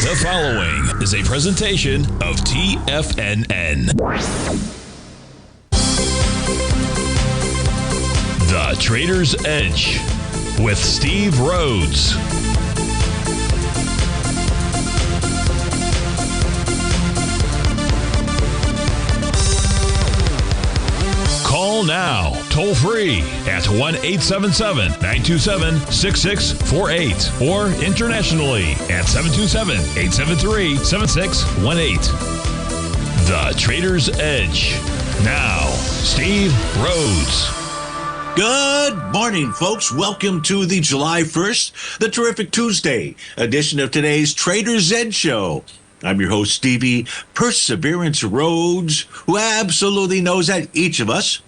The following is a presentation of TFNN. The Trader's Edge with Steve Rhodes. Call now, toll free at 1-877-927-6648 or internationally at 727-873-7618. The Trader's Edge. Now, Steve Rhodes. Good morning, folks. Welcome to the July 1st, the terrific Tuesday edition of today's Trader's Edge Show. I'm your host, Stevie Perseverance Rhodes, who absolutely knows that each of us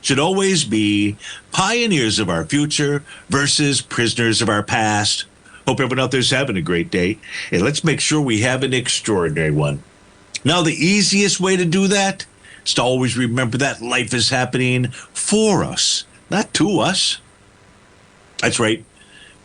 should always be pioneers of our future versus prisoners of our past. Hope everyone out there's having a great day, and let's make sure we have an extraordinary one. Now, the easiest way to do that is to always remember that life is happening for us, not to us. That's right.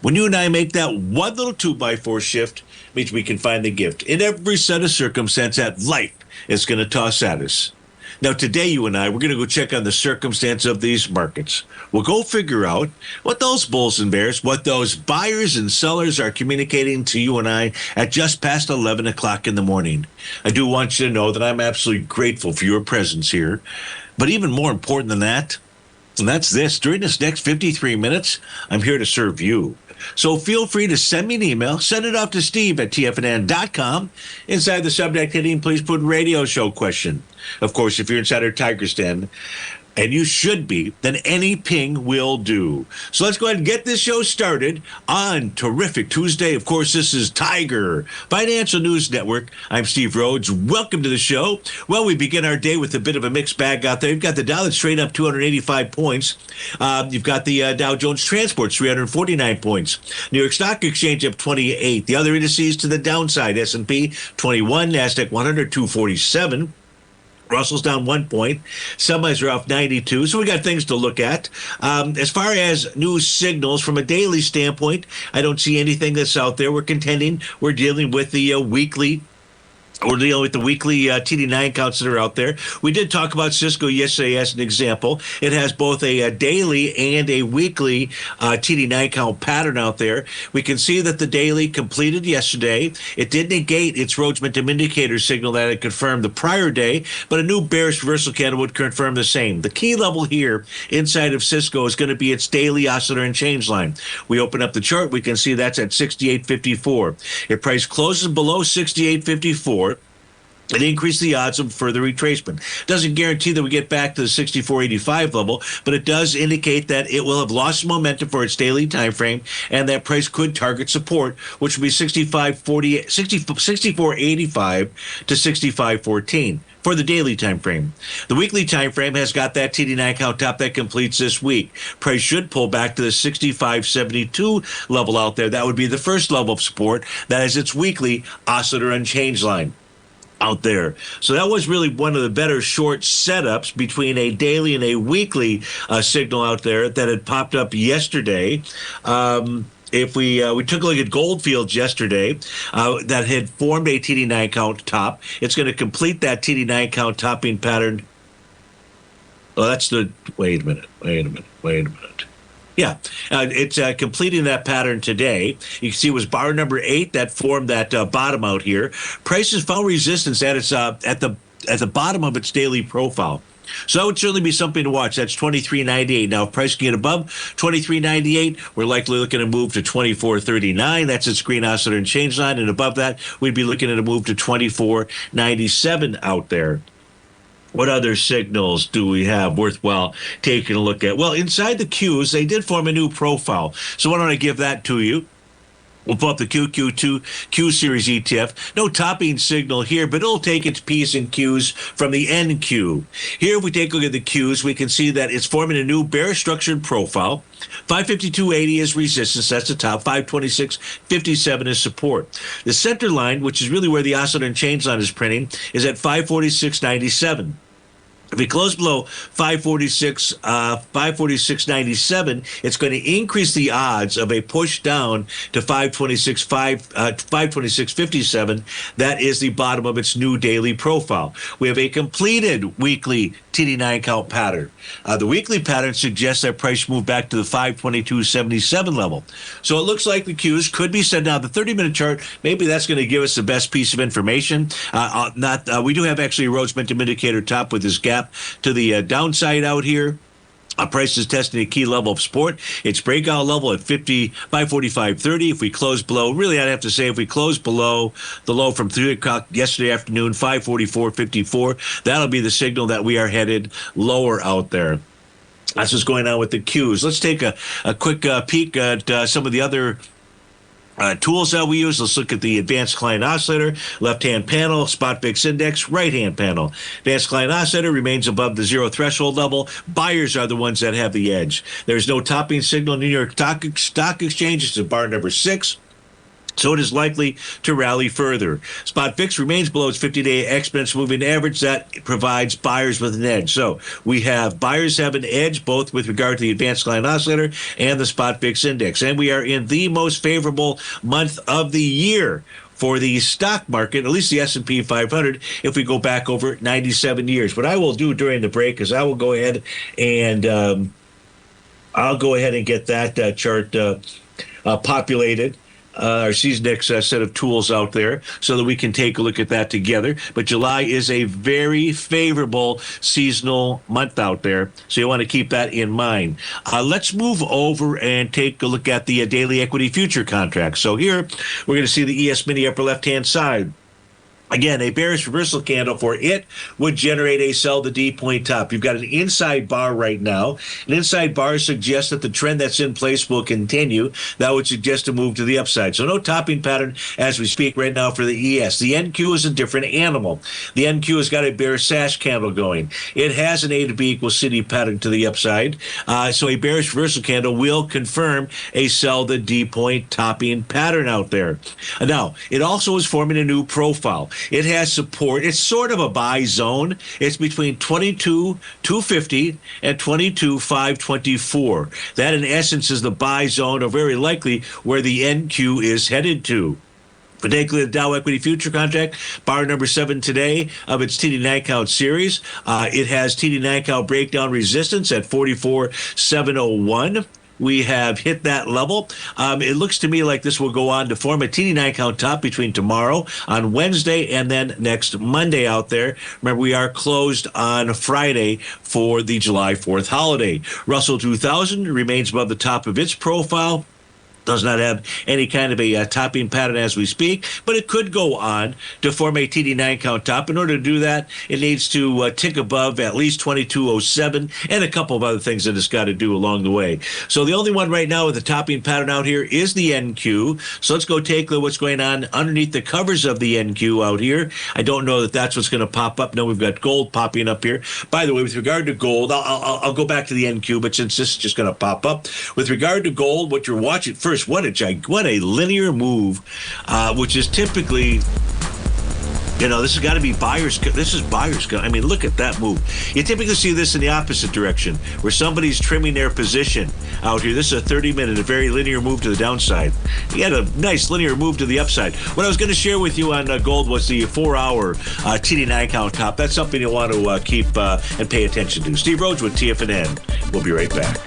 When you and I make that one little 2x4 shift, it means we can find the gift in every set of circumstance that life is going to toss at us. Now, today, you and I, we're going to go check on the circumstance of these markets. We'll go figure out what those bulls and bears, what those buyers and sellers are communicating to you and I at just past 11 o'clock in the morning. I do want you to know that I'm absolutely grateful for your presence here. But even more important than that, and that's this, during this next 53 minutes, I'm here to serve you. So feel free to send me an email. Send it off to Steve at TFNN.com. Inside the subject heading, please put radio show question. Of course, if you're inside our Tiger's Den, and you should be, then any ping will do. So let's go ahead and get this show started on terrific Tuesday. Of course, this is Tiger Financial News Network. I'm Steve Rhodes. Welcome to the show. Well, we begin our day with a bit of a mixed bag out there. You've got the Dow that's straight up 285 points. You've got the Dow Jones Transport 349 points. New York Stock Exchange up 28. The other indices to the downside, S&P 21, NASDAQ 100, 247. Russell's down 1 point. Semis are off 92. So we got things to look at. As far as news signals from a daily standpoint, I don't see anything that's out there. We're contending. We're dealing with the weekly. We're dealing with the weekly TD9 counts that are out there. We did talk about Cisco yesterday as an example. It has both a daily and a weekly TD9 count pattern out there. We can see that the daily completed yesterday. It did negate its Rhodes Momentum Indicator signal that it confirmed the prior day, but a new bearish reversal candle would confirm the same. The key level here inside of Cisco is going to be its daily oscillator and change line. We open up the chart. We can see that's at 68.54. If price closes below 68.54, it increased the odds of further retracement. Doesn't guarantee that we get back to the 64.85 level, but it does indicate that it will have lost momentum for its daily time frame, and that price could target support, which would be 64.85 to 65.14 for the daily time frame. The weekly time frame has got that TD9 count top that completes this week. Price should pull back to the 65.72 level out there. That would be the first level of support. That is its weekly oscillator and change line out there. So that was really one of the better short setups between a daily and a weekly signal out there that had popped up yesterday. If we took a look at Goldfields yesterday, that had formed a TD9 count top. It's going to complete that TD9 count topping pattern. Oh, that's the, wait a minute. Yeah, it's completing that pattern today. You can see it was bar number 8 that formed that bottom out here. Prices found resistance at its at the bottom of its daily profile. So that would certainly be something to watch. That's 23.98. Now, if price can get above 23.98, we're likely looking to move to 24.39. That's its green oscillator and change line. And above that, we'd be looking at a move to 24.97 out there. What other signals do we have worthwhile taking a look at? Well, inside the Qs, they did form a new profile. So why don't I give that to you? We'll pull up the QQ2 Q series ETF. No topping signal here, but it'll take its P's and Q's from the NQ. Here, if we take a look at the Qs, we can see that it's forming a new bearish structured profile. 552.80 is resistance. That's the top. 526.57 is support. The center line, which is really where the oscillator and change line is printing, is at 546.97. If we close below 546, 546.97, it's going to increase the odds of a push down to 526.57. That is the bottom of its new daily profile. We have a completed weekly TD9 count pattern. The weekly pattern suggests that price moved back to the 522.77 level. So it looks like the cues could be set. Now, the 30-minute chart, maybe that's going to give us the best piece of information. We do have actually a Rhodes momentum indicator top with this gap to the downside out here. Price is testing a key level of support. Its breakout level at 545.30. If we close below, really I'd have to say if we close below the low from 3 o'clock yesterday afternoon, 544.54, that'll be the signal that we are headed lower out there. That's what's going on with the cues. Let's take a quick peek at some of the other tools that we use. Let's look at the advanced client oscillator, left-hand panel, spot VIX index, right-hand panel. Advanced client oscillator remains above the zero threshold level. Buyers are the ones that have the edge. There's no topping signal in New York Stock Exchange. It's at bar number 6. So it is likely to rally further. Spot VIX remains below its 50-day exponential moving average. That provides buyers with an edge. So we have buyers have an edge both with regard to the advanced client oscillator and the spot VIX index. And we are in the most favorable month of the year for the stock market, at least the S&P 500, if we go back over 97 years. What I will do during the break is I will go ahead and get that chart populated. Our season set of tools out there so that we can take a look at that together. But July is a very favorable seasonal month out there, so you want to keep that in mind. Let's move over and take a look at the daily equity future contracts. So here we're going to see the ES Mini upper left-hand side. Again, a bearish reversal candle for it would generate a sell the D point top. You've got an inside bar right now. An inside bar suggests that the trend that's in place will continue. That would suggest a move to the upside. So no topping pattern as we speak right now for the ES. The NQ is a different animal. The NQ has got a bearish sash candle going. It has an A to B equals C pattern to the upside. So a bearish reversal candle will confirm a sell the D point topping pattern out there. Now, it also is forming a new profile. It has support. It's sort of a buy zone. It's between 22,250 and 22,524. That, in essence, is the buy zone, or very likely where the NQ is headed to. Particularly the Dow Equity Future Contract, bar number 7 today of its TD9 count series. It has TD9 count breakdown resistance at 44,701. We have hit that level. It looks to me like this will go on to form a TD9 count top between tomorrow, on Wednesday, and then next Monday out there. Remember, we are closed on Friday for the July 4th holiday. Russell 2000 remains above the top of its profile. Does not have any kind of a topping pattern as we speak, but it could go on to form a TD9 count top. In order to do that, it needs to tick above at least 2207 and a couple of other things that it's got to do along the way. So the only one right now with a topping pattern out here is the NQ. So let's go take a look what's going on underneath the covers of the NQ out here. I don't know that that's what's going to pop up. No, we've got gold popping up here. By the way, with regard to gold, I'll go back to the NQ, but since this is just going to pop up, with regard to gold, what you're watching first, what a linear move, which is typically, this has got to be buyers. This is buyers. I mean, look at that move. You typically see this in the opposite direction, where somebody's trimming their position out here. This is a 30-minute, a very linear move to the downside. You had a nice linear move to the upside. What I was going to share with you on gold was the 4-hour TD9 count top. That's something you'll want to keep and pay attention to. Steve Rhodes with TFNN. We'll be right back.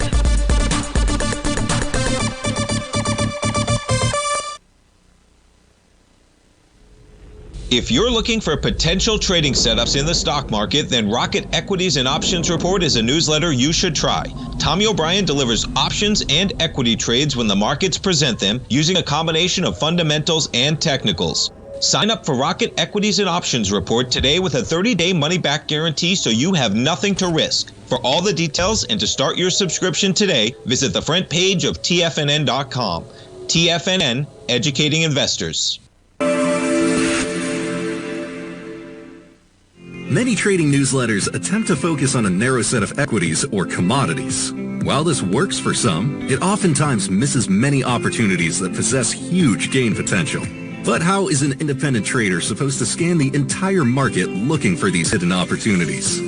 If you're looking for potential trading setups in the stock market, then Rocket Equities and Options Report is a newsletter you should try. Tommy O'Brien delivers options and equity trades when the markets present them, using a combination of fundamentals and technicals. Sign up for Rocket Equities and Options Report today with a 30-day money-back guarantee, so you have nothing to risk. For all the details and to start your subscription today, visit the front page of TFNN.com. TFNN, educating investors. Many trading newsletters attempt to focus on a narrow set of equities or commodities. While this works for some, it oftentimes misses many opportunities that possess huge gain potential. But how is an independent trader supposed to scan the entire market looking for these hidden opportunities?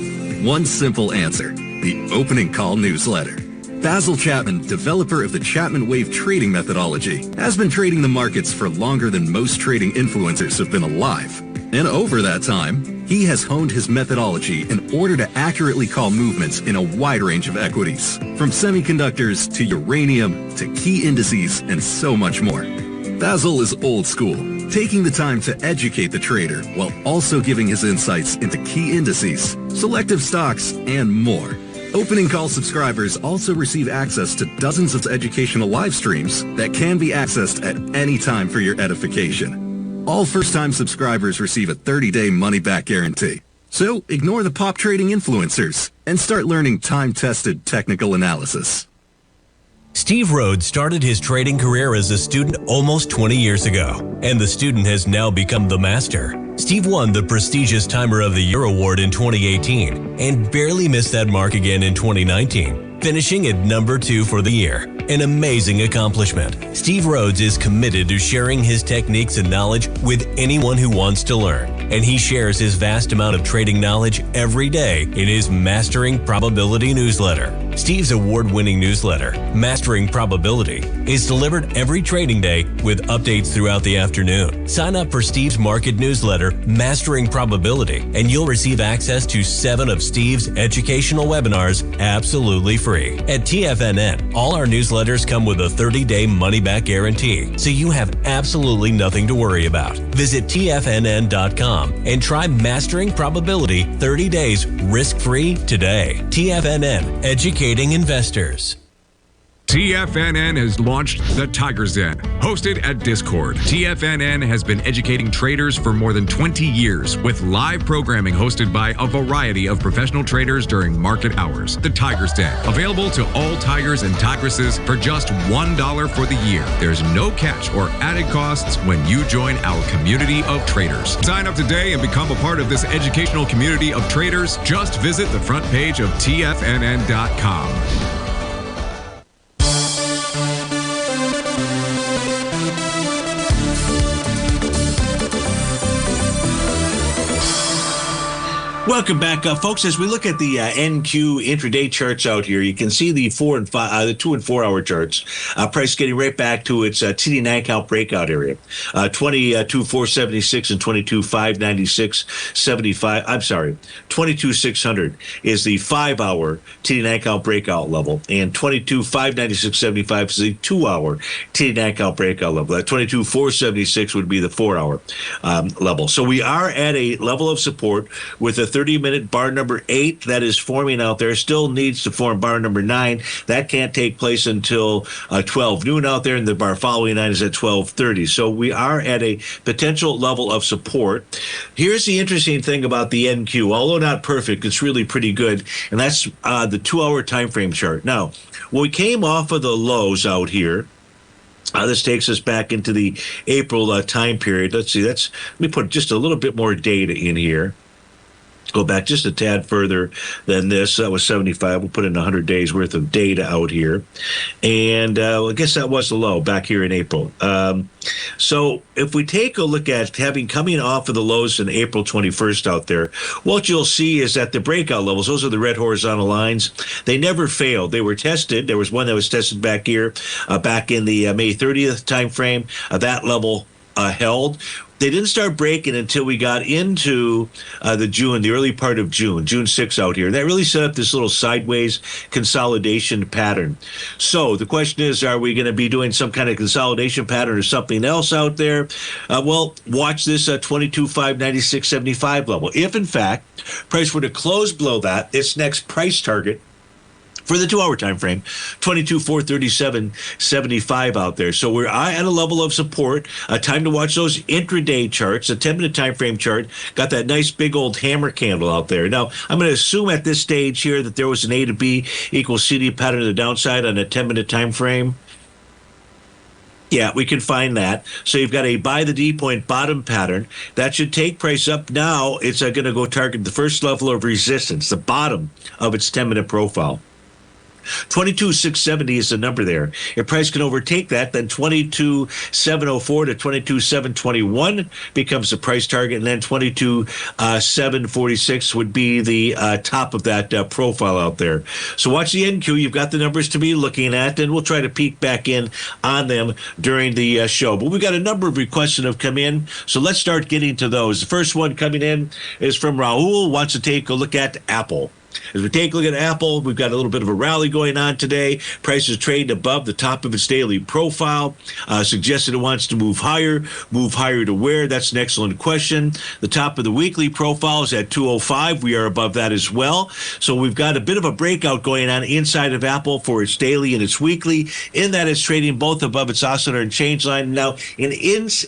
One simple answer: the opening call newsletter. Basil Chapman, developer of the Chapman Wave trading methodology, has been trading the markets for longer than most trading influencers have been alive. And over that time, he has honed his methodology in order to accurately call movements in a wide range of equities, from semiconductors to uranium to key indices and so much more. Basil is old school, taking the time to educate the trader while also giving his insights into key indices, selective stocks, and more. Opening call subscribers also receive access to dozens of educational live streams that can be accessed at any time for your edification. All first-time subscribers receive a 30-day money-back guarantee. So ignore the pop trading influencers and start learning time-tested technical analysis. Steve Rhodes started his trading career as a student almost 20 years ago, and the student has now become the master. Steve won the prestigious Timer of the Year award in 2018 and barely missed that mark again in 2019, finishing at number 2 for the year. An amazing accomplishment. Steve Rhodes is committed to sharing his techniques and knowledge with anyone who wants to learn, and he shares his vast amount of trading knowledge every day in his Mastering Probability newsletter. Steve's award-winning newsletter, Mastering Probability, is delivered every trading day with updates throughout the afternoon. Sign up for Steve's market newsletter, Mastering Probability, and you'll receive access to 7 of Steve's educational webinars absolutely free. At TFNN, all our newsletters come with a 30-day money-back guarantee, so you have absolutely nothing to worry about. Visit TFNN.com and try Mastering Probability 30 days risk-free today. TFNN, educating investors. TFNN has launched the Tiger's Den, hosted at Discord. TFNN has been educating traders for more than 20 years, with live programming hosted by a variety of professional traders during market hours. The Tiger's Den, available to all tigers and tigresses for just $1 for the year. There's no catch or added costs when you join our community of traders. Sign up today and become a part of this educational community of traders. Just visit the front page of TFNN.com. Welcome back, folks. As we look at the NQ intraday charts out here, you can see the 4 and 5, the 2 and 4 hour charts. Price getting right back to its TD9 count breakout area. 22,476 and 22,596.75. I'm sorry, 22,600 is the 5 hour TD9 count breakout level, and 22,596.75 is the 2 hour TD9 count breakout level. That 22,476 would be the 4 hour level. So we are at a level of support with a 30-minute bar number 8 that is forming out there. Still needs to form bar number 9. That can't take place until 12 noon out there, and the bar following 9 is at 12:30. So we are at a potential level of support. Here's the interesting thing about the NQ. Although not perfect, it's really pretty good, and that's the 2-hour time frame chart. Now, when we came off of the lows out here, this takes us back into the April time period. Let's see. Let me put just a little bit more data in here. Go back just a tad further than this. That was 75. We'll put in 100 days worth of data out here. And I guess that was the low back here in April. So if we take a look at coming off of the lows in April 21st out there, what you'll see is that the breakout levels, those are the red horizontal lines, they never failed. They were tested. There was one that was tested back here, back in the May 30th time frame. That level held. They didn't start breaking until we got into the early part of June 6 out here. And that really set up this little sideways consolidation pattern. So the question is, are we going to be doing some kind of consolidation pattern or something else out there? Well, watch this 22,596.75 level. If, in fact, price were to close below that, its next price target for the 2-hour time frame, 22,437.75 out there. So we're at a level of support. Time to watch those intraday charts. The 10-minute time frame chart got that nice big old hammer candle out there. Now, I'm going to assume at this stage here that there was an A to B equals CD pattern to the downside on a 10-minute time frame. Yeah, we can find that. So you've got a buy the D point bottom pattern. That should take price up. Now it's going to go target the first level of resistance, the bottom of its 10-minute profile. 22,670 is the number there. If price can overtake that, then 22,704 to 22,721 becomes the price target, and then 22,746 would be the top of that profile out there. So watch the NQ. You've got the numbers to be looking at, and we'll try to peek back in on them during the show. But we've got a number of requests that have come in, so let's start getting to those. The first one coming in is from Raul, wants to take a look at Apple. As we take a look at Apple, we've got a little bit of a rally going on today. Price is trading above the top of its daily profile. Suggested it wants to move higher. Move higher to where? That's an excellent question. The top of the weekly profile is at 205. We are above that as well. So we've got a bit of a breakout going on inside of Apple for its daily and its weekly, in that it's trading both above its oscillator and change line. Now, in its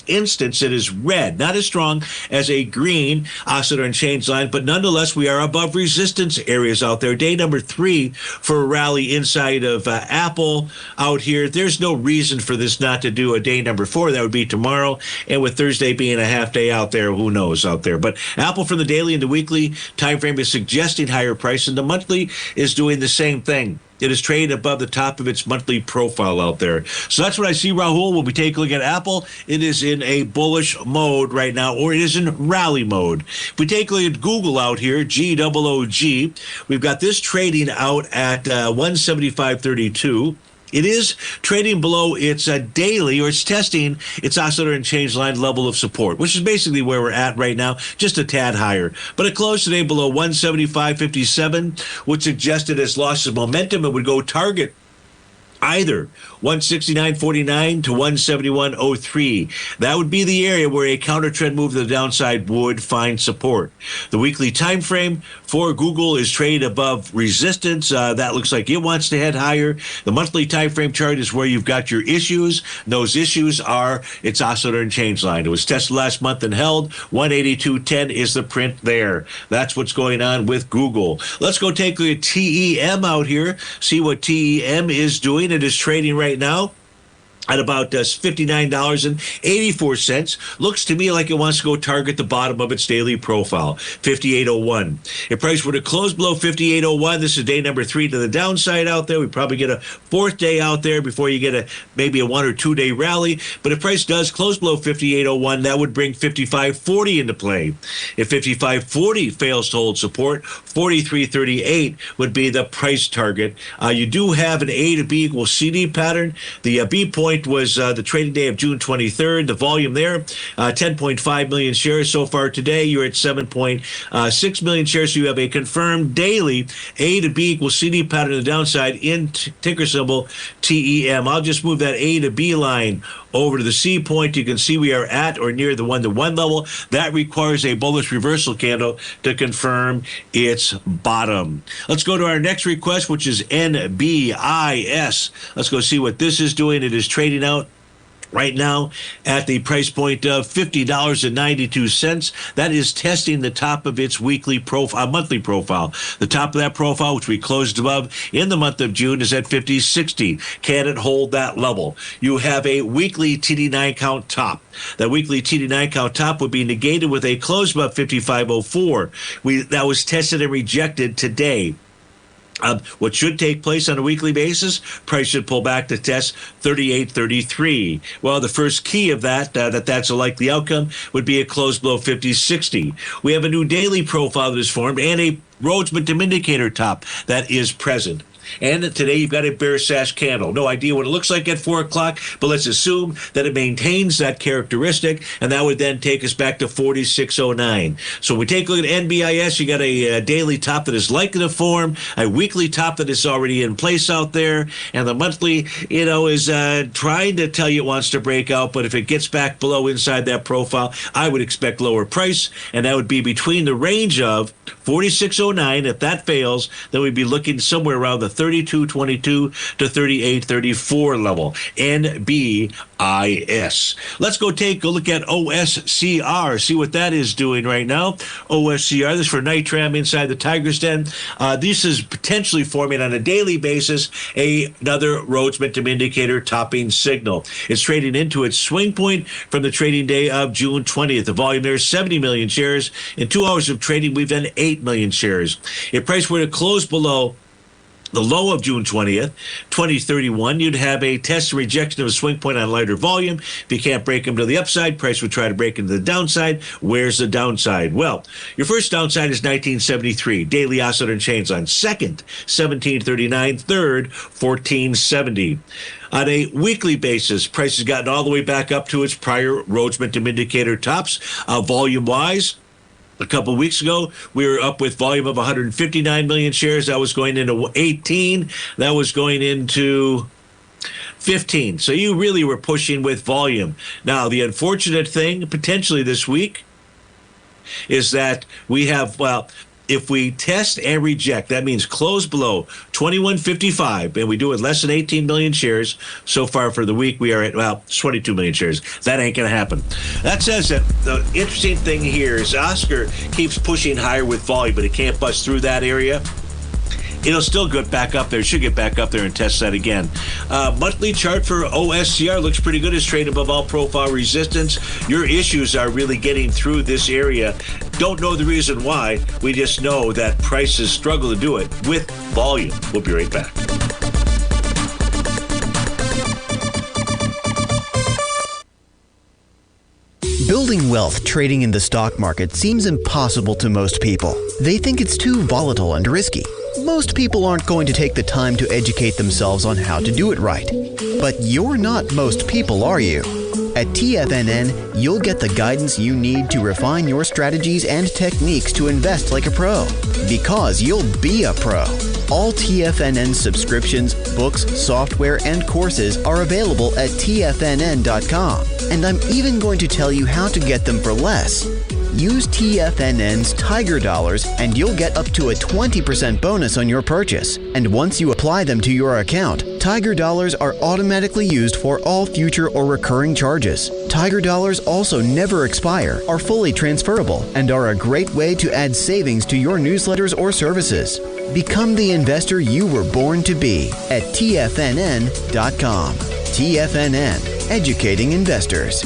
instance, it is red, not as strong as a green oscillator and change line, but nonetheless, we are above resistance areas out there. Day number 3 for a rally inside of Apple out here. There's no reason for this not to do a day number 4. That would be tomorrow. And with Thursday being a half day out there, who knows out there. But Apple from the daily and the weekly time frame is suggesting higher price, and the monthly is doing the same thing. It is trading above the top of its monthly profile out there. So that's what I see, Rahul. When we take a look at Apple, it is in a bullish mode right now, or it is in rally mode. If we take a look at Google out here, GOOG, we've got this trading out at 175.32. It is trading below its daily, or it's testing its oscillator and change line level of support, which is basically where we're at right now, just a tad higher. But it closed today below 175.57, which suggested its loss of momentum. It would go target either 169.49 to 171.03. That would be the area where a counter trend move to the downside would find support. The weekly time frame for Google is traded above resistance. That looks like it wants to head higher. The monthly time frame chart is where you've got your issues. Those issues are its oscillator and change line. It was tested last month and held. 182.10 is the print there. That's what's going on with Google. Let's go take a look at TEM out here, see what TEM is doing. It is trading right now at about $59.84. Looks to me like it wants to go target the bottom of its daily profile, 58.01. If price were to close below 58.01, this is day number 3 to the downside out there. We probably get a 4th day out there before you get maybe a 1 or 2 day rally. But if price does close below 58.01, that would bring 55.40 into play. If 55.40 fails to hold support, 43.38 would be the price target. You do have an A to B equals CD pattern. The B point was the trading day of June 23rd. The volume there, 10.5 million shares so far today. You're at 7.6 million shares. So you have a confirmed daily A to B equals CD pattern to the downside in ticker symbol TEM. I'll just move that A to B line over to the C point. You can see we are at or near the 1-to-1 level. That requires a bullish reversal candle to confirm its bottom. Let's go to our next request, which is NBIS. Let's go see what this is doing. It is trading out right now at the price point of $50.92. That is testing the top of its weekly profile, monthly profile. The top of that profile, which we closed above in the month of June, is at 50.60. Can it hold that level? You have a weekly TD9 count top. That weekly TD9 count top would be negated with a close above 55.04. That was tested and rejected today. What should take place on a weekly basis, price should pull back to test 38.33. Well, the first key of that's a likely outcome would be a close below 50.60. We have a new daily profile that is formed and a Rhodes momentum indicator top that is present. And today you've got a bear sash candle. No idea what it looks like at 4 o'clock, but let's assume that it maintains that characteristic, and that would then take us back to 46.09. So when we take a look at NBIS, you got a daily top that is likely to form, a weekly top that is already in place out there, and the monthly, is trying to tell you it wants to break out, but if it gets back below inside that profile, I would expect lower price, and that would be between the range of 46.09. If that fails, then we'd be looking somewhere around the 32.22 to 38.34 level. NBIS. Let's go take a look at OSCR, see what that is doing right now. OSCR, this is for Nitram inside the Tiger's Den. This is potentially forming on a daily basis another Rhodes momentum indicator topping signal. It's trading into its swing point from the trading day of June 20th. The volume there is 70 million shares. In 2 hours of trading, we've done 8 million shares. If price were to close below The low of June 20th, 2031, you'd have a test and rejection of a swing point on lighter volume. If you can't break them to the upside, price would try to break into the downside. Where's the downside? Well, your first downside is 1973, daily oscillator chains on. Second, 1739. Third, 1470. On a weekly basis, price has gotten all the way back up to its prior Rhodes Momentum Indicator tops. Volume-wise, a couple of weeks ago, we were up with volume of 159 million shares. That was going into 18. That was going into 15. So you really were pushing with volume. Now, the unfortunate thing, potentially this week, is that we have, well, if we test and reject, that means close below 2155, and we do it less than 18 million shares. So far for the week, we are at, well, 22 million shares. That ain't going to happen. That says that the interesting thing here is Oscar keeps pushing higher with volume, but it can't bust through that area. It'll still get back up there. It should get back up there and test that again. Monthly chart for OSCR looks pretty good. It's trading above all profile resistance. Your issues are really getting through this area. Don't know the reason why. We just know that prices struggle to do it with volume. We'll be right back. Building wealth trading in the stock market seems impossible to most people. They think it's too volatile and risky. Most people aren't going to take the time to educate themselves on how to do it right. But you're not most people, are you? At TFNN, you'll get the guidance you need to refine your strategies and techniques to invest like a pro. Because you'll be a pro. All TFNN subscriptions, books, software, and courses are available at TFNN.com. And I'm even going to tell you how to get them for less. Use TFNN's Tiger Dollars and you'll get up to a 20% bonus on your purchase. And once you apply them to your account, Tiger Dollars are automatically used for all future or recurring charges. Tiger Dollars also never expire, are fully transferable, and are a great way to add savings to your newsletters or services. Become the investor you were born to be at TFNN.com. TFNN, educating investors.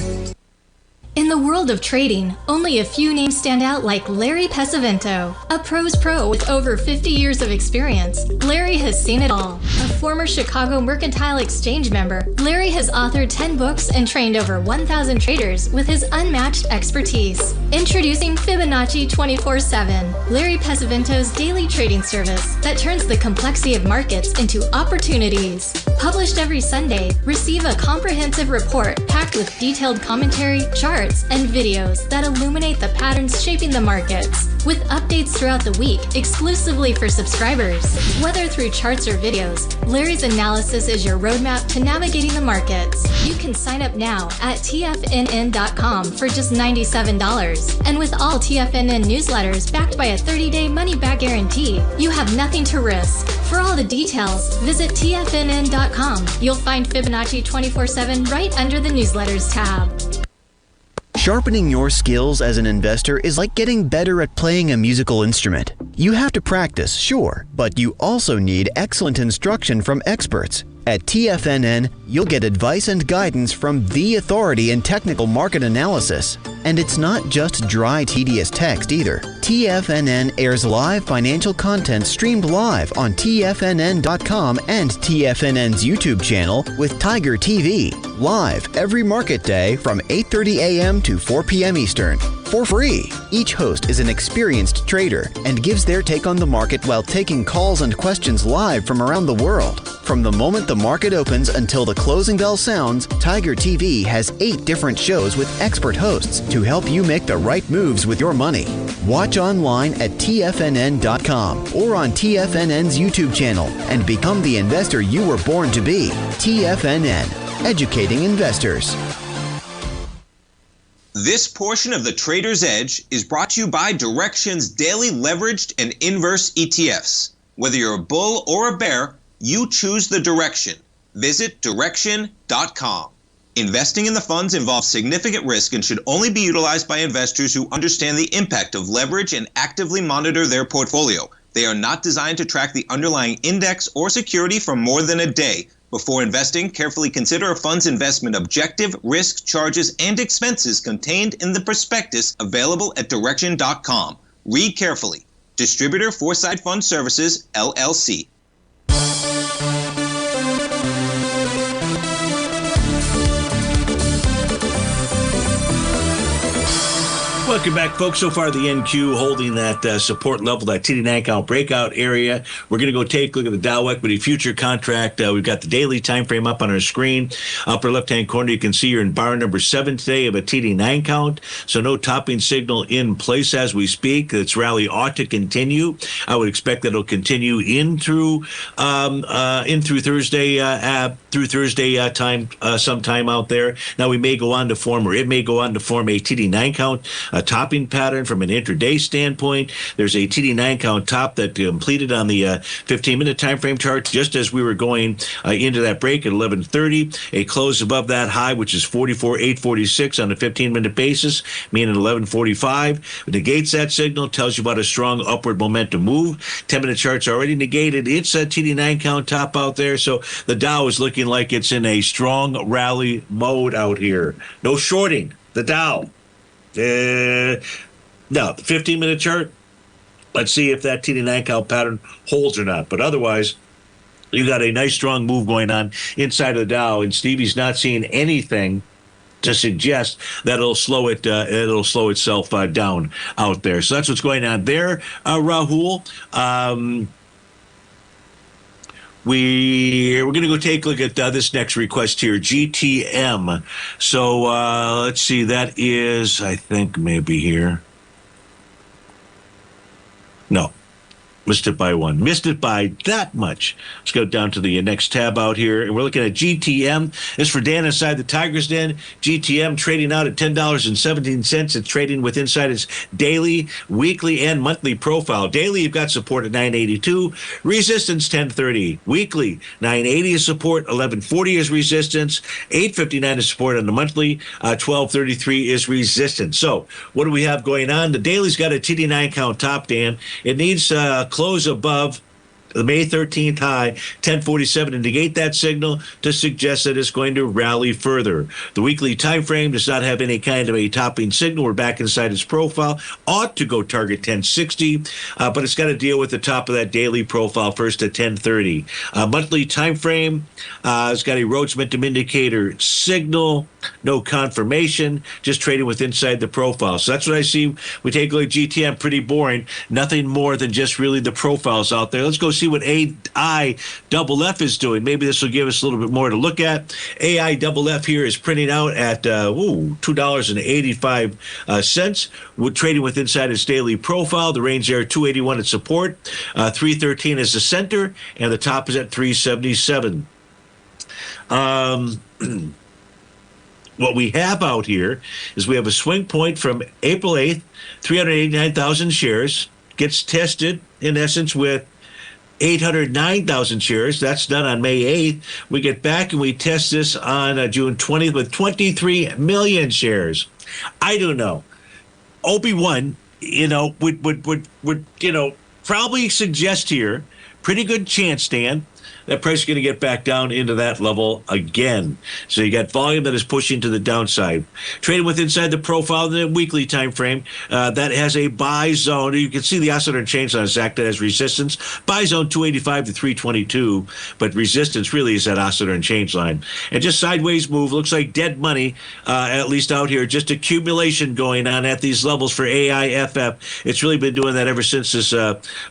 In the world of trading, only a few names stand out like Larry Pesavento, a pro's pro with over 50 years of experience. Larry has seen it all. A former Chicago Mercantile Exchange member, Larry has authored 10 books and trained over 1,000 traders with his unmatched expertise. Introducing Fibonacci 24/7, Larry Pesavento's daily trading service that turns the complexity of markets into opportunities. Published every Sunday, receive a comprehensive report packed with detailed commentary, charts, and videos that illuminate the patterns shaping the markets, with updates throughout the week exclusively for subscribers. Whether through charts or videos, Larry's analysis is your roadmap to navigating the markets. You can sign up now at TFNN.com for just $97. And with all TFNN newsletters backed by a 30-day money-back guarantee, you have nothing to risk. For all the details, visit TFNN.com. You'll find Fibonacci 24/7 right under the newsletters tab. Sharpening your skills as an investor is like getting better at playing a musical instrument. You have to practice, sure, but you also need excellent instruction from experts. At TFNN, you'll get advice and guidance from the authority in technical market analysis. And it's not just dry, tedious text either. TFNN airs live financial content streamed live on TFNN.com and TFNN's YouTube channel with Tiger TV, live every market day from 8:30 a.m. to 4 p.m. Eastern, for free. Each host is an experienced trader and gives their take on the market while taking calls and questions live from around the world. From the moment the market opens until the closing bell sounds, Tiger TV has 8 different shows with expert hosts to help you make the right moves with your money. Watch online at TFNN.com or on TFNN's YouTube channel and become the investor you were born to be. TFNN, educating investors. This portion of the Trader's Edge is brought to you by Direxion's daily leveraged and inverse ETFs. Whether you're a bull or a bear, you choose the direction. Visit Direxion.com. Investing in the funds involves significant risk and should only be utilized by investors who understand the impact of leverage and actively monitor their portfolio. They are not designed to track the underlying index or security for more than a day. Before investing, carefully consider a fund's investment objective, risk, charges, and expenses contained in the prospectus available at Direxion.com. Read carefully. Distributor Foresight Fund Services, LLC. Welcome back, folks. So far, the NQ holding that support level, that TD9 count breakout area. We're going to go take a look at the Dow Equity Future contract. We've got the daily time frame up on our screen. Upper left-hand corner, you can see you're in bar number 7 today of a TD9 count. So no topping signal in place as we speak. This rally ought to continue. I would expect that it'll continue in through Thursday time sometime out there. Now we may go on to form, or it may go on to form a TD9 count. A topping pattern from an intraday standpoint. There's a TD9 count top that completed on the 15-minute time frame chart just as we were going into that break at 11:30. A close above that high, which is 44,846 on a 15-minute basis, meaning 11:45. Negates that signal, tells you about a strong upward momentum move. 10-minute chart's already negated. It's a TD9 count top out there, so the Dow is looking like it's in a strong rally mode out here. No shorting the Dow. Now, the 15-minute chart, let's see if that TD9 count pattern holds or not. But otherwise, you got a nice strong move going on inside of the Dow, and Stevie's not seeing anything to suggest that it'll slow itself down out there. So that's what's going on there, Rahul. We're going to go take a look at this next request here, GTM. So let's see, that is, I think, maybe here. No. Missed it by one. Missed it by that much. Let's go down to the next tab out here. And we're looking at GTM. This is for Dan inside the Tiger's Den. GTM trading out at $10.17. It's trading with inside its daily, weekly, and monthly profile. Daily, you've got support at 982. Resistance, 1030. Weekly, 980 is support. 1140 is resistance. 859 is support on the monthly. 1233 is resistance. So what do we have going on? The daily's got a TD9 count top, Dan. It needs close above the May 13th high, 1047, to negate that signal to suggest that it's going to rally further. The weekly time frame does not have any kind of a topping signal. We're back inside its profile. Ought to go target 1060, but it's got to deal with the top of that daily profile first at 1030. Monthly time frame, it's got a Rhodes momentum indicator signal, no confirmation, just trading with inside the profile. So that's what I see. We take a look at GTM, pretty boring. Nothing more than just really the profiles out there. Let's go see what AIFF is doing. Maybe this will give us a little bit more to look at. AIFF here is printing out at $2.85. We're trading with inside its daily profile. The range there, 281 at support, 313 is the center, and the top is at 377. What we have out here is we have a swing point from April 8th, 389,000 shares, gets tested, in essence, with 809,000 shares. That's done on May 8th. We get back and we test this on June 20th with 23 million shares. I don't know. Obi-Wan, would probably suggest here, pretty good chance, Dan, that price is going to get back down into that level again. So you got volume that is pushing to the downside. Trading with inside the profile in the weekly time frame, that has a buy zone. You can see the oscillator change on its acted as resistance. Buy zone 285 to 322, but resistance really is that oscillator and change line. And just sideways move, looks like dead money, at least out here. Just accumulation going on at these levels for AIFF. It's really been doing that ever since this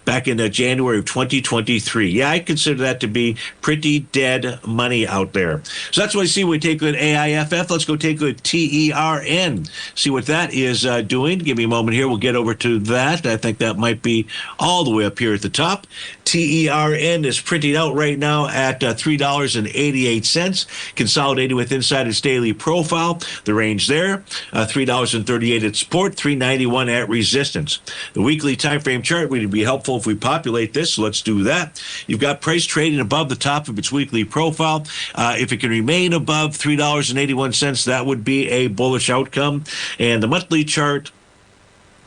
back in January of 2023. Yeah, I consider that to be pretty dead money out there. So that's what I see when we take a look at AIFF. Let's go take a look at TERN, see what that is doing. Give me a moment here. We'll get over to that. I think that might be all the way up here at the top. TERN is printing out right now at $3.88, consolidated with inside its daily profile. The range there, $3.38 at support, $3.91 at resistance. The weekly time frame chart would be helpful if we populate this, so let's do that. You've got price trading above the top of its weekly profile. If it can remain above $3.81, that would be a bullish outcome. And the monthly chart,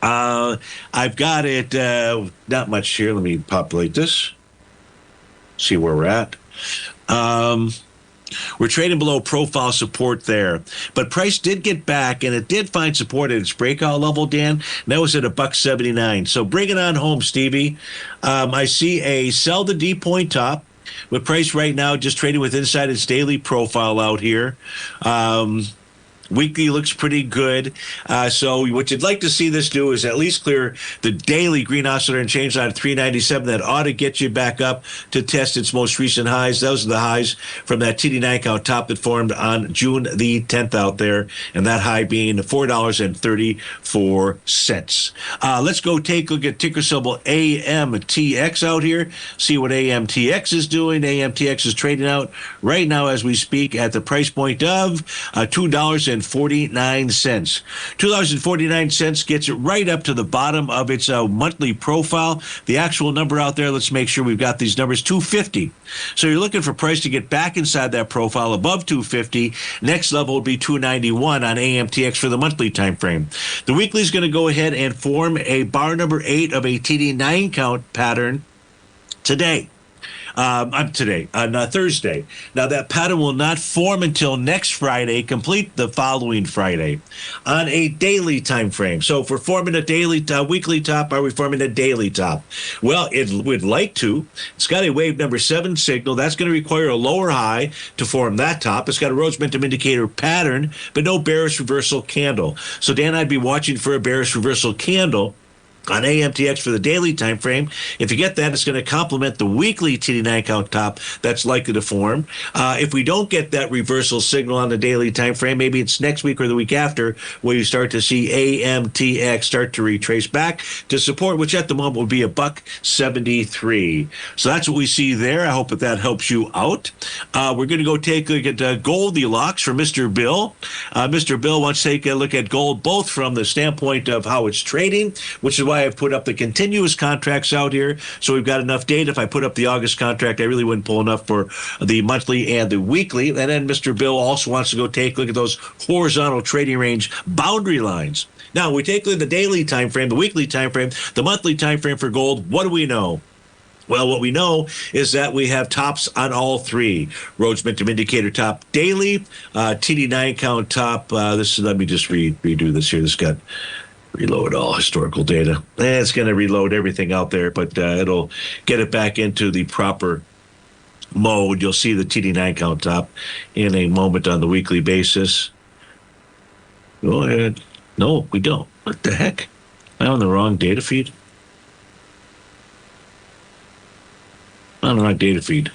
I've got it, not much here. Let me populate this, see where we're at. We're trading below profile support there, but price did get back, and it did find support at its breakout level, Dan. And that was at $1.79. So bring it on home, Stevie. I see a sell the D point top, with price right now just trading with inside its daily profile out here. Weekly looks pretty good. So what you'd like to see this do is at least clear the daily green oscillator and change line at 397. That ought to get you back up to test its most recent highs. Those are the highs from that TD9 count top that formed on June the 10th out there, and that high being $4.34. Let's go take a look at ticker symbol AMTX out here, see what AMTX is doing. AMTX is trading out right now as we speak at the price point of $2.49. $2.49 gets it right up to the bottom of its monthly profile. The actual number out there, let's make sure we've got these numbers, 250. So you're looking for price to get back inside that profile above 250. Next level would be 291 on AMTX for the monthly time frame. The weekly is going to go ahead and form a bar number 8 of a TD9 count pattern today. On Thursday. Now, that pattern will not form until next Friday, complete the following Friday, on a daily time frame. So if we're forming a weekly top, are we forming a daily top? Well, it would like to. It's got a wave number 7 signal. That's going to require a lower high to form that top. It's got a Rhodes momentum indicator pattern, but no bearish reversal candle. So, Dan, I'd be watching for a bearish reversal candle on AMTX for the daily time frame. If you get that, it's going to complement the weekly TD9 count top that's likely to form. If we don't get that reversal signal on the daily time frame, maybe it's next week or the week after where you start to see AMTX start to retrace back to support, which at the moment would be $1.73. So that's what we see there. I hope that helps you out. We're going to go take a look at Goldilocks for Mr. Bill. Mr. Bill wants to take a look at gold both from the standpoint of how it's trading, which is why I've put up the continuous contracts out here. So we've got enough data. If I put up the August contract, I really wouldn't pull enough for the monthly and the weekly. And then Mr. Bill also wants to go take a look at those horizontal trading range boundary lines. Now, we take a look at the daily time frame, the weekly time frame, the monthly time frame for gold. What do we know? Well, what we know is that we have tops on all three. Rhodes momentum indicator top daily, TD9 count top. Let me just redo this here. This got reload all historical data. It's going to reload everything out there, but it'll get it back into the proper mode. You'll see the TD9 count top in a moment on the weekly basis. Go ahead. No, we don't. What the heck? Am I on the wrong data feed? On the wrong data feed.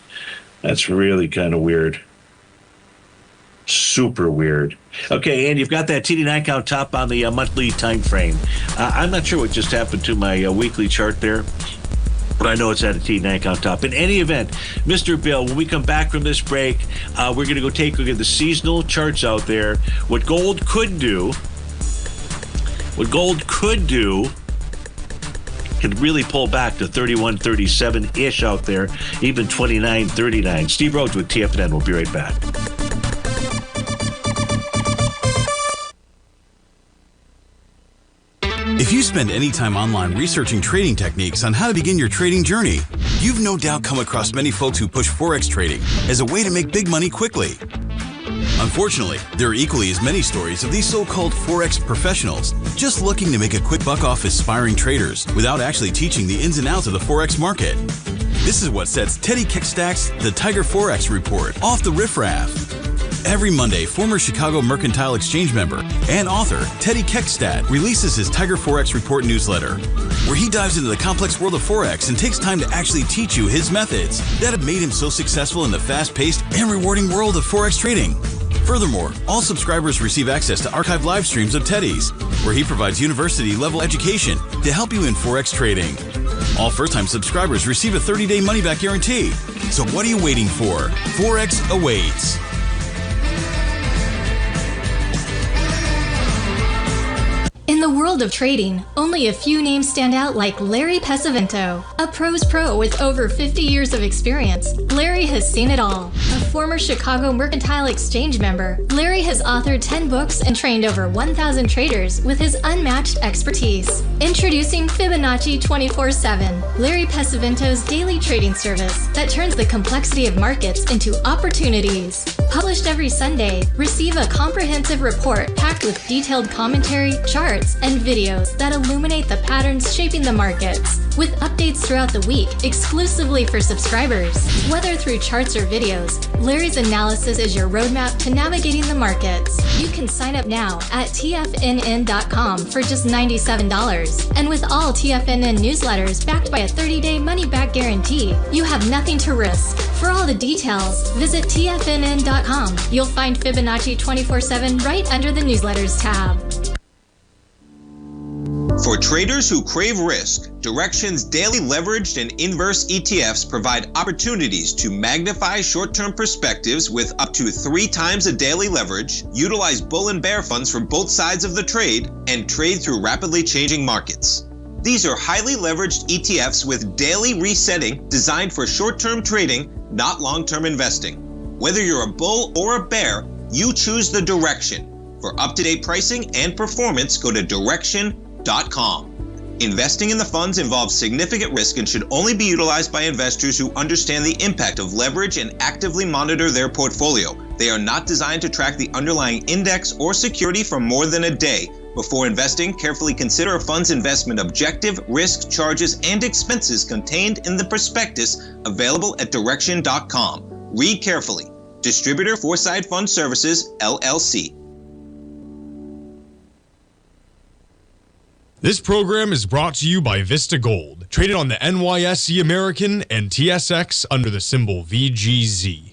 That's really kind of weird. Super weird. Okay, and you've got that TD9 count top on the monthly time frame. I'm not sure what just happened to my weekly chart there, but I know it's at a TD9 count top. In any event, Mr. Bill, when we come back from this break, we're going to go take a look at the seasonal charts out there. What gold could do could really pull back to 31.37-ish out there, even 29.39. Steve Rhodes with TFNN. We'll be right back. If you spend any time online researching trading techniques on how to begin your trading journey, you've no doubt come across many folks who push Forex trading as a way to make big money quickly. Unfortunately, there are equally as many stories of these so-called Forex professionals just looking to make a quick buck off aspiring traders without actually teaching the ins and outs of the Forex market. This is what sets Teddy Keckstack's The Tiger Forex Report off the riffraff. Every Monday, former Chicago Mercantile Exchange member and author Teddy Keckstack releases his Tiger Forex Report newsletter, where he dives into the complex world of Forex and takes time to actually teach you his methods that have made him so successful in the fast-paced and rewarding world of Forex trading. Furthermore, all subscribers receive access to archived live streams of Teddy's, where he provides university-level education to help you in Forex trading. All first-time subscribers receive a 30-day money-back guarantee. So what are you waiting for? Forex awaits. In the world of trading, only a few names stand out like Larry Pesavento, a pros pro with over 50 years of experience. Larry has seen it all. A former Chicago Mercantile Exchange member, Larry has authored 10 books and trained over 1,000 traders with his unmatched expertise. Introducing Fibonacci 24/7, Larry Pesavento's daily trading service that turns the complexity of markets into opportunities. Published every Sunday, receive a comprehensive report packed with detailed commentary, charts, and videos that illuminate the patterns shaping the markets, with updates throughout the week exclusively for subscribers. Whether through charts or videos, Larry's analysis is your roadmap to navigating the markets. You can sign up now at TFNN.com for just $97. And with all TFNN newsletters backed by a 30-day money-back guarantee, you have nothing to risk. For all the details, visit TFNN.com. You'll find Fibonacci 24/7 right under the newsletters tab. For traders who crave risk, Direxion's daily leveraged and inverse ETFs provide opportunities to magnify short-term perspectives with up to 3 times a daily leverage, utilize bull and bear funds from both sides of the trade, and trade through rapidly changing markets. These are highly leveraged ETFs with daily resetting designed for short-term trading, not long-term investing. Whether you're a bull or a bear, you choose the Direxion. For up-to-date pricing and performance, go to Direxion.com. Investing in the funds involves significant risk and should only be utilized by investors who understand the impact of leverage and actively monitor their portfolio. They are not designed to track the underlying index or security for more than a day. Before investing, carefully consider a fund's investment objective, risk, charges, and expenses contained in the prospectus available at Direxion.com. Read carefully. Distributor Foreside Fund Services, LLC. This program is brought to you by Vista Gold, traded on the NYSE American and TSX under the symbol VGZ.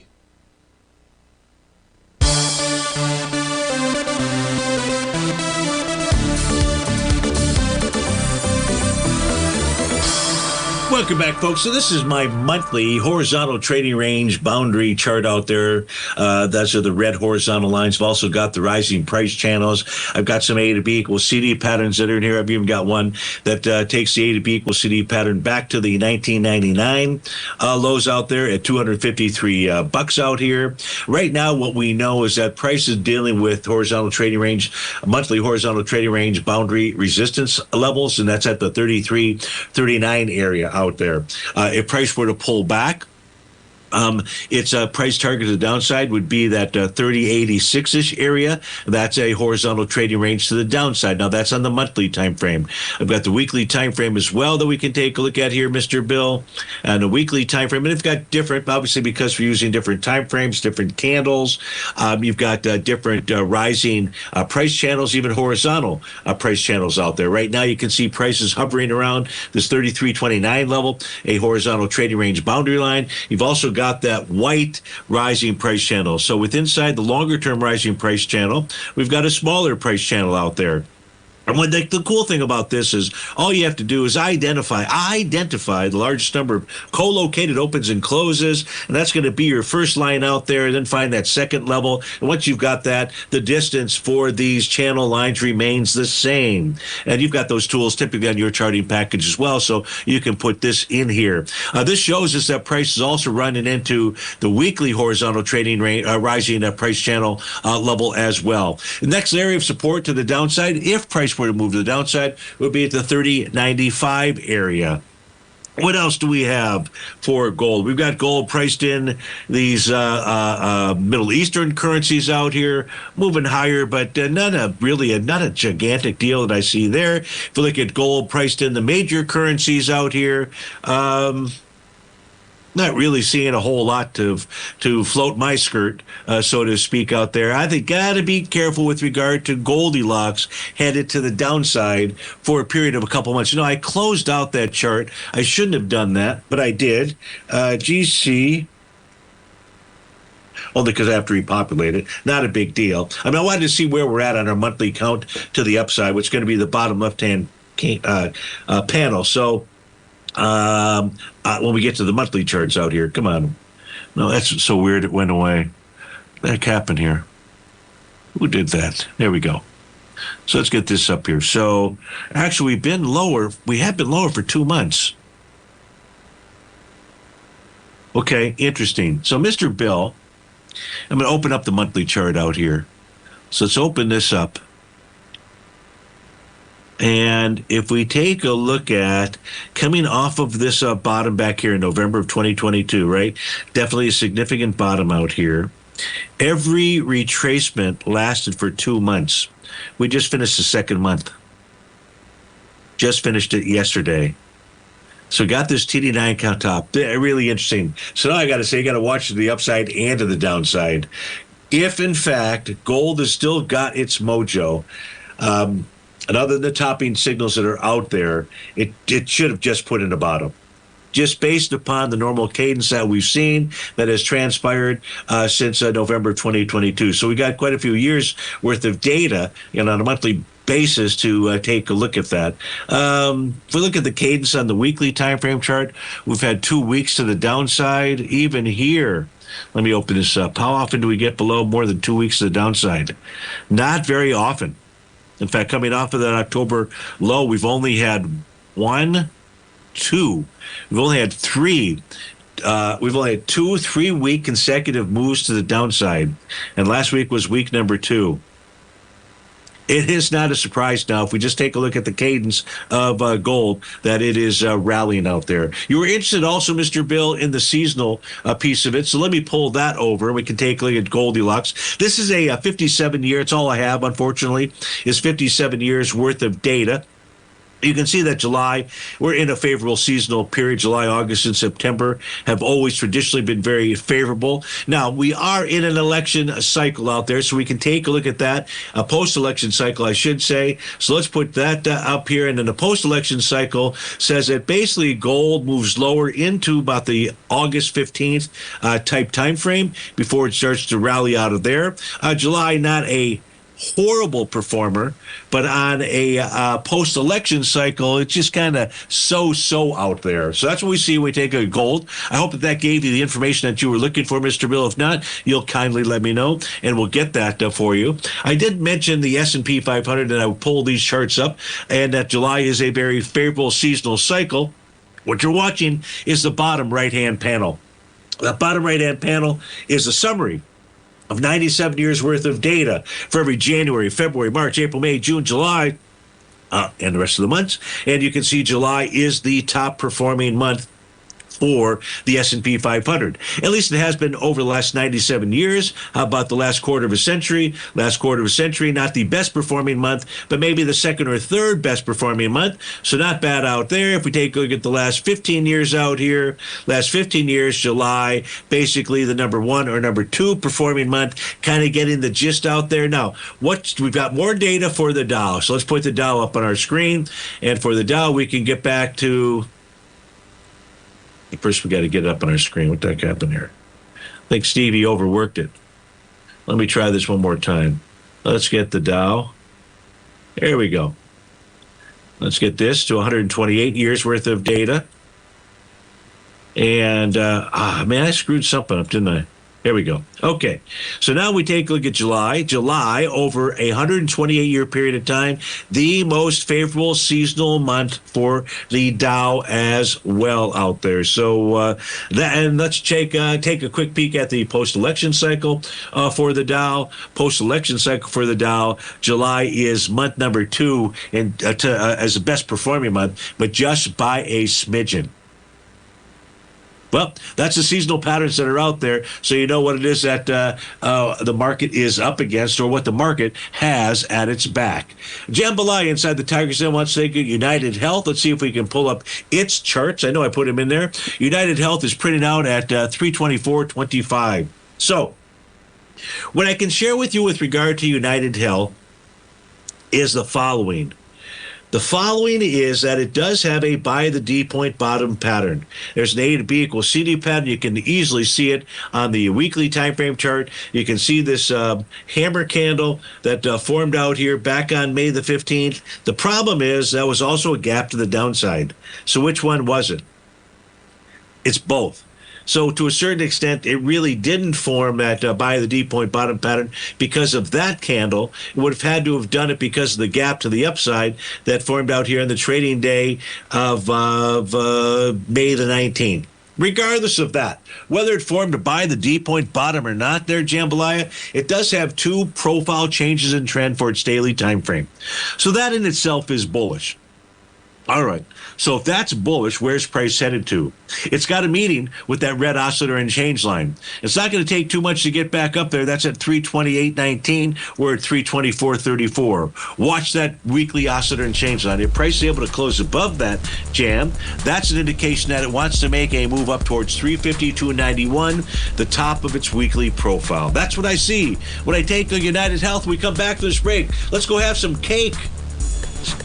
Welcome back, folks. So this is my monthly horizontal trading range boundary chart out there. Those are the red horizontal lines. I've also got the rising price channels. I've got some A to B equals CD patterns that are in here. I've even got one that takes the A to B equals CD pattern back to the 1999 lows out there at 253 bucks out here. Right now, what we know is that price is dealing with horizontal trading range, monthly horizontal trading range boundary resistance levels, and that's at the 33, 39 area out there. If price were to pull back, its price target to the downside would be that 3086-ish area. That's a horizontal trading range to the downside. Now, that's on the monthly time frame. I've got the weekly time frame as well that we can take a look at here, Mr. Bill. And the weekly time frame, and it's got different, obviously, because we're using different time frames, different candles. You've got different rising price channels, even horizontal price channels out there. Right now, you can see prices hovering around this 33.29 level, a horizontal trading range boundary line. You've also got that white rising price channel. So with inside the longer term rising price channel, we've got a smaller price channel out there. And what the cool thing about this is all you have to do is identify the largest number of co-located opens and closes, and that's going to be your first line out there. Then find that second level, and once you've got that, the distance for these channel lines remains the same. And you've got those tools typically on your charting package as well, so you can put this in here. This shows us that price is also running into the weekly horizontal trading range, rising price channel level as well. The next area of support to the downside, if price were to move to the downside, would be at the 30.95 area. What else do we have for gold? We've got gold priced in these Middle Eastern currencies out here, moving higher, but not a gigantic deal that I see there. If you look at gold priced in the major currencies out here, not really seeing a whole lot to float my skirt, so to speak, out there. I think got to be careful with regard to Goldilocks headed to the downside for a period of a couple months. You know, I closed out that chart. I shouldn't have done that, but I did. GC, only because I have to repopulate it. Not a big deal. I mean, I wanted to see where we're at on our monthly count to the upside, which is going to be the bottom left-hand panel. So, when we get to the monthly charts out here, come on. No, that's so weird it went away. What the heck happened here? Who did that? There we go. So let's get this up here. So actually we've been lower. We have been lower for 2 months. Okay, interesting. So Mr. Bill, I'm going to open up the monthly chart out here. So let's open this up. And if we take a look at coming off of this bottom back here in November of 2022, right? Definitely a significant bottom out here. Every retracement lasted for 2 months. We just finished the second month. Just finished it yesterday. So got this TD9 count top. Really interesting. So now I got to say, you got to watch to the upside and to the downside. If, in fact, gold has still got its mojo, and other than the topping signals that are out there, it should have just put in the bottom. Just based upon the normal cadence that we've seen that has transpired since November 2022. So we got quite a few years worth of data, on a monthly basis to take a look at that. If we look at the cadence on the weekly time frame chart, we've had 2 weeks to the downside. Even here, let me open this up. How often do we get below more than 2 weeks to the downside? Not very often. In fact, coming off of that October low, we've only had 1, 2. We've only had 3. We've only had 2 3-week consecutive moves to the downside, and last week was week number 2. It is not a surprise now, if we just take a look at the cadence of gold, that it is rallying out there. You were interested also, Mr. Bill, in the seasonal piece of it, so let me pull that over. We can take a look at Goldilocks. This is a 57-year. It's all I have, unfortunately, is 57 years worth of data. You can see that July, we're in a favorable seasonal period. July, August, and September have always traditionally been very favorable. Now, we are in an election cycle out there, so we can take a look at that. A post-election cycle, I should say. So let's put that up here. And then the post-election cycle says that basically gold moves lower into about the August 15th type time frame before it starts to rally out of there. July, not a horrible performer, but on a post-election cycle, it's just kind of so out there. So that's what we see when we take a gold. I hope that gave you the information that you were looking for, Mr. Bill. If not, you'll kindly let me know, and we'll get that for you. I did mention the S&P 500, and I pulled these charts up, and that July is a very favorable seasonal cycle. What you're watching is the bottom right-hand panel. The bottom right-hand panel is a summary of 97 years worth of data for every January, February, March, April, May, June, July, and the rest of the months. And you can see July is the top performing month for the S&P 500. At least it has been over the last 97 years. How about the last quarter of a century? Last quarter of a century, not the best performing month, but maybe the second or third best performing month. So not bad out there. If we take a look at the last 15 years out here, last 15 years, July, basically the number 1 or number 2 performing month, kind of getting the gist out there. Now, we've got more data for the Dow. So let's put the Dow up on our screen. And for the Dow, we can get back to... First, we got to get it up on our screen. What the heck happened here? I think Stevie overworked it. Let me try this one more time. Let's get the Dow. There we go. Let's get this to 128 years worth of data. And, man, I screwed something up, didn't I? There we go. Okay. So now we take a look at July. July, over a 128-year period of time, the most favorable seasonal month for the Dow as well out there. So and let's take a quick peek at the post-election cycle for the Dow. Post-election cycle for the Dow, July is month number 2 as the best performing month, but just by a smidgen. Well, that's the seasonal patterns that are out there, so you know what it is that the market is up against, or what the market has at its back. Jambalaya inside the Tigers Den wants to thank you. United Health. Let's see if we can pull up its charts. I know I put them in there. United Health is printing out at 324.25. So, what I can share with you with regard to United Health is the following. The following is that it does have a by the D point bottom pattern. There's an A to B equals CD pattern. You can easily see it on the weekly time frame chart. You can see this hammer candle that formed out here back on May the 15th. The problem is that was also a gap to the downside. So which one was it? It's both. So to a certain extent, it really didn't form that by the D point bottom pattern because of that candle. It would have had to have done it because of the gap to the upside that formed out here on the trading day of May the 19th. Regardless of that, whether it formed a by the D point bottom or not there, Jambalaya, it does have 2 profile changes in trend for its daily time frame. So that in itself is bullish. All right. So if that's bullish, where's price headed to? It's got a meeting with that red oscillator and change line. It's not going to take too much to get back up there. That's at 328.19. We're at 324.34. Watch that weekly oscillator and change line. If price is able to close above that jam, that's an indication that it wants to make a move up towards 352.91, the top of its weekly profile. That's what I see when I take the United Health. We come back to this break. Let's go have some cake.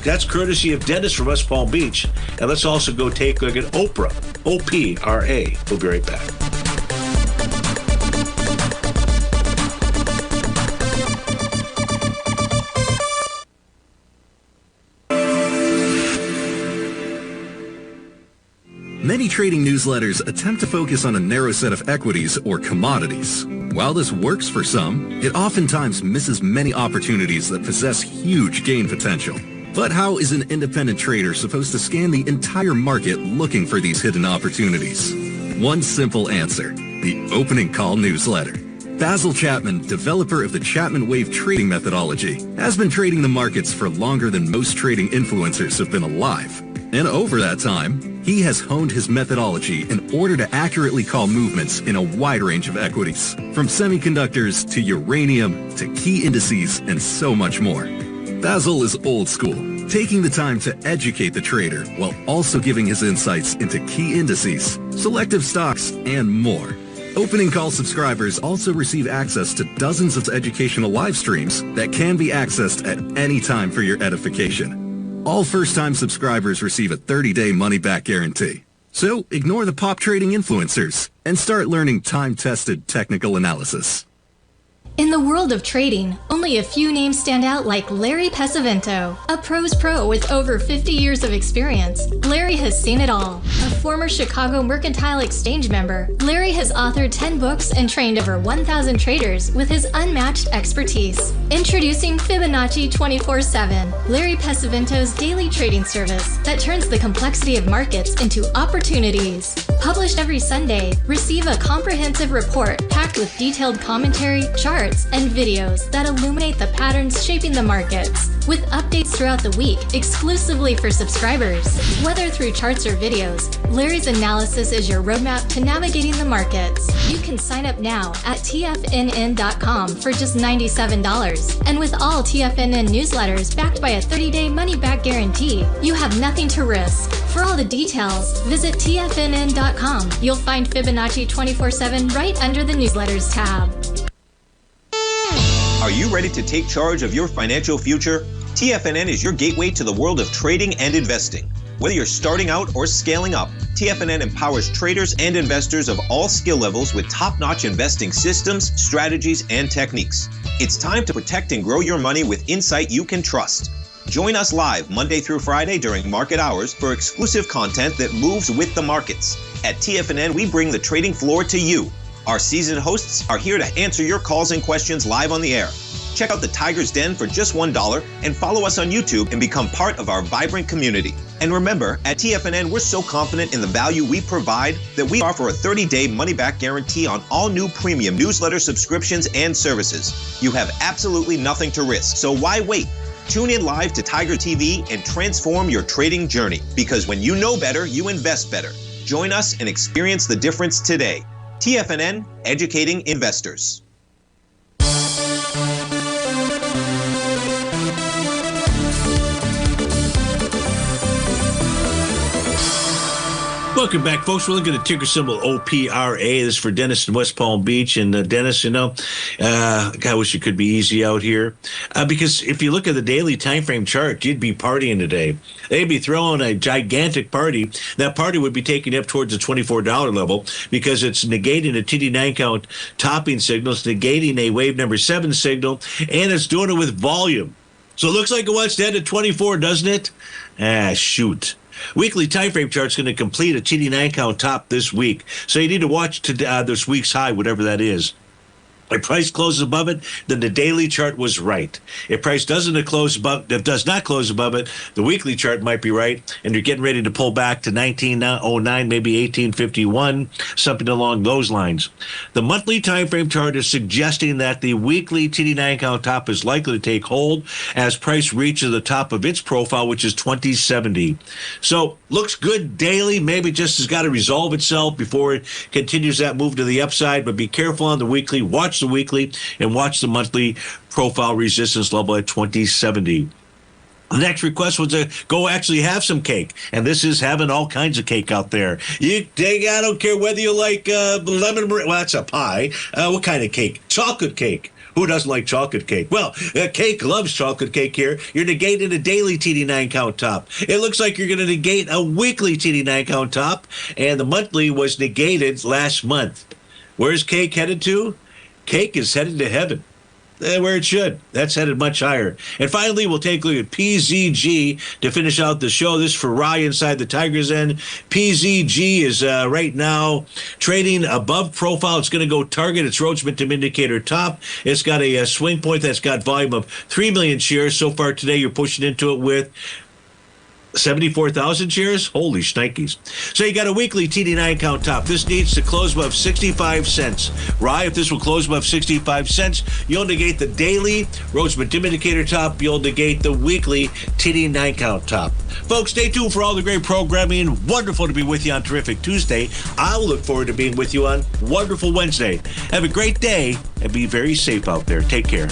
That's courtesy of Dennis from West Palm Beach. And let's also go take a look at Oprah, O-P-R-A. We'll be right back. Many trading newsletters attempt to focus on a narrow set of equities or commodities. While this works for some, it oftentimes misses many opportunities that possess huge gain potential. But how is an independent trader supposed to scan the entire market looking for these hidden opportunities? One simple answer: the opening call newsletter. Basil Chapman, developer of the Chapman Wave trading methodology, has been trading the markets for longer than most trading influencers have been alive. And over that time, he has honed his methodology in order to accurately call movements in a wide range of equities, from semiconductors to uranium to key indices and so much more. Basil is old school, taking the time to educate the trader while also giving his insights into key indices, selective stocks, and more. Opening call subscribers also receive access to dozens of educational live streams that can be accessed at any time for your edification. All first-time subscribers receive a 30-day money-back guarantee. So ignore the pop trading influencers and start learning time-tested technical analysis. In the world of trading, only a few names stand out like Larry Pesavento, a pro's pro with over 50 years of experience. Larry has seen it all. A former Chicago Mercantile Exchange member, Larry has authored 10 books and trained over 1,000 traders with his unmatched expertise. Introducing Fibonacci 24/7, Larry Pesavento's daily trading service that turns the complexity of markets into opportunities. Published every Sunday, receive a comprehensive report packed with detailed commentary, charts, and videos that illuminate the patterns shaping the markets, with updates throughout the week exclusively for subscribers. Whether through charts or videos, Larry's analysis is your roadmap to navigating the markets. You can sign up now at TFNN.com for just $97. And with all TFNN newsletters backed by a 30-day money-back guarantee, you have nothing to risk. For all the details, visit TFNN.com. You'll find Fibonacci 24/7 right under the newsletters tab. Are you ready to take charge of your financial future? TFNN is your gateway to the world of trading and investing. Whether you're starting out or scaling up, TFNN empowers traders and investors of all skill levels with top-notch investing systems, strategies, and techniques. It's time to protect and grow your money with insight you can trust. Join us live Monday through Friday during market hours for exclusive content that moves with the markets. At TFNN, we bring the trading floor to you. Our seasoned hosts are here to answer your calls and questions live on the air. Check out the Tiger's Den for just $1 and follow us on YouTube and become part of our vibrant community. And remember, at TFNN, we're so confident in the value we provide that we offer a 30-day money-back guarantee on all new premium newsletter subscriptions and services. You have absolutely nothing to risk, so why wait? Tune in live to Tiger TV and transform your trading journey, because when you know better, you invest better. Join us and experience the difference today. TFNN, educating investors. Welcome back, folks. We're looking at the ticker symbol OPRA. This is for Dennis in West Palm Beach. And Dennis, I wish it could be easy out here. Because if you look at the daily time frame chart, you'd be partying today. They'd be throwing a gigantic party. That party would be taking up towards the $24 level because it's negating a TD9 count topping signal. It's negating a wave number 7 signal, and it's doing it with volume. So it looks like it wants to end at 24, doesn't it? Shoot. Weekly time frame chart's going to complete a TD9 count top this week. So you need to watch this week's high, whatever that is. If price closes above it, then the daily chart was right. If price does not close above it, the weekly chart might be right, and you're getting ready to pull back to 1909, maybe 1851, something along those lines. The monthly time frame chart is suggesting that the weekly TD9 count top is likely to take hold as price reaches the top of its profile, which is 2070. So looks good daily. Maybe just has got to resolve itself before it continues that move to the upside, but be careful on the weekly. Watch the weekly and watch the monthly profile resistance level at 2070. The next request was to go actually have some cake, and this is having all kinds of cake out there. I don't care whether you like lemon, well, that's a pie. What kind of cake? Chocolate cake. Who doesn't like chocolate cake? Well, Cake loves chocolate cake here. You're negating a daily TD9 count top. It looks like you're going to negate a weekly TD9 count top, and the monthly was negated last month. Where's Cake headed to? Cake is headed to heaven. Where it should. That's headed much higher. And finally, we'll take a look at PZG to finish out the show. This for Rye inside the Tiger's Den. PZG is right now trading above profile. It's going to go target its Rhodes Momentum Indicator top. It's got a swing point that's got volume of 3 million shares. So far today, you're pushing into it with 74,000 shares? Holy shnikes. So you got a weekly TD9 count top. This needs to close above 65 cents. Rye, if this will close above 65 cents, you'll negate the daily Rhodes Momentum Indicator top. You'll negate the weekly TD9 count top. Folks, stay tuned for all the great programming. Wonderful to be with you on Terrific Tuesday. I'll look forward to being with you on Wonderful Wednesday. Have a great day and be very safe out there. Take care.